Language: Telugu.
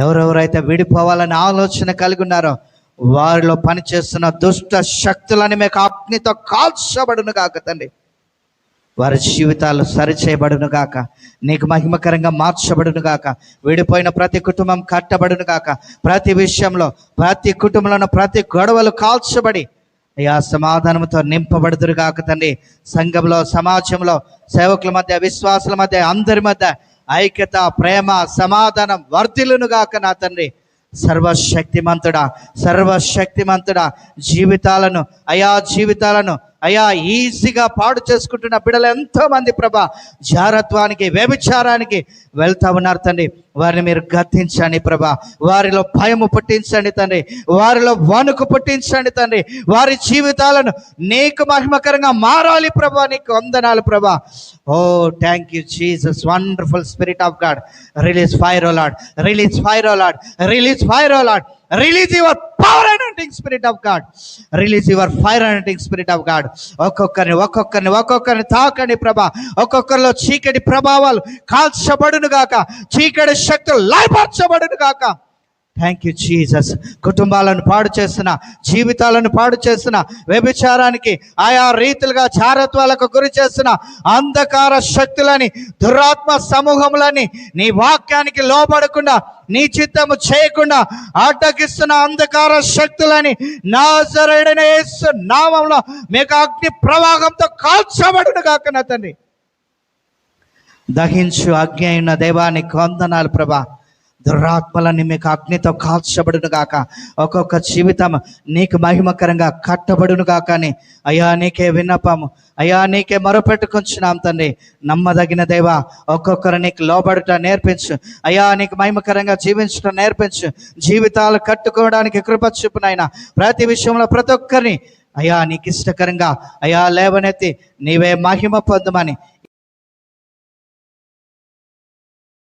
ఎవరెవరైతే విడిపోవాలని ఆలోచన కలిగి ఉన్నారో వారిలో పనిచేస్తున్న దుష్ట శక్తులని మీకు అగ్నితో కాల్చబడును గాక తండ్రి. వారి జీవితాలు సరిచేయబడును గాక, నీకు మహిమకరంగా మార్చబడును గాక. విడిపోయిన ప్రతి కుటుంబం కట్టబడును గాక. ప్రతి విషయంలో, ప్రతి కుటుంబంలో ప్రతి గొడవలు కాల్చబడి అయ్యా సమాధానంతో నింపబడుదురు గాక తండ్రి. సంఘంలో, సమాజంలో, సేవకుల మధ్య, విశ్వాసుల మధ్య, అందరి మధ్య ఐక్యత, ప్రేమ, సమాధానం వర్ధిల్లును గాక నా తండ్రి. సర్వశక్తిమంతుడా, సర్వశక్తిమంతుడా, జీవితాలను అయా ఈజీగా పాడు చేసుకుంటున్న బిడ్డలు ఎంతో మంది ప్రభా జారత్వానికి, వ్యభిచారానికి వెళ్తా ఉన్నారు తండ్రి. వారిని మీరు గద్దించండి ప్రభా. వారిలో భయము పుట్టించండి తండ్రి. వారిలో వణుకు పుట్టించండి తండ్రి. వారి జీవితాలను నీకు మహిమకరంగా మారాలి ప్రభా. నీకు వందనాలు ప్రభా. Oh thank you Jesus. Wonderful spirit of God, release fire O Lord, release fire O Lord, release fire O Lord. Release your power anointing spirit of God. Release your fire anointing spirit of God. ఒక్కొక్కరిని తాకండి ప్రభా. ఒక్కొక్కరిలో చీకటి ప్రభావాలు కాల్చబడును గాక, చీకటి శక్తులు లయపరచబడును గాక. Thank you Jesus. కుటుంబాలను పాడు చేస్తున్న, జీవితాలను పాడు చేస్తున్న, వ్యభిచారానికి ఆయా రీతిలుగా చారత్వాలకు గురి చేస్తున్న అంధకార శక్తులని, దురాత్మ సమూహములని నీ వాక్యానికి లోబడకుండా, నీ చిత్తము చేయకుండా అడ్డగిస్తున్న అంధకార శక్తులని నాజరేయుడైన యేసు నామములో మీకు అగ్ని ప్రవాహంతో కాల్చబడును గాక నా తండ్రి. దహించు అగ్ని అయిన దైవానికి వందనాలు ప్రభా. దురాత్మలని మీకు అగ్నితో కాల్చబడును గాక. ఒక్కొక్క జీవితం నీకు మహిమకరంగా కట్టబడును గాక అని అయ్యా నీకే విన్నపము, అయ్యా నీకే మొరపెట్టుకొంచున్నాం తండ్రి. నమ్మదగిన దేవా, ఒక్కొక్కరు నీకు లోబడుట నేర్పించు అయ్యా. నీకు మహిమకరంగా జీవించడం నేర్పించు. జీవితాలు కట్టుకోవడానికి కృప చూపునైనా ప్రతి విషయంలో ప్రతి ఒక్కరిని అయ్యా నీకు ఇష్టకరంగా అయ్యా లేవనెత్తి నీవే మహిమ పొందమని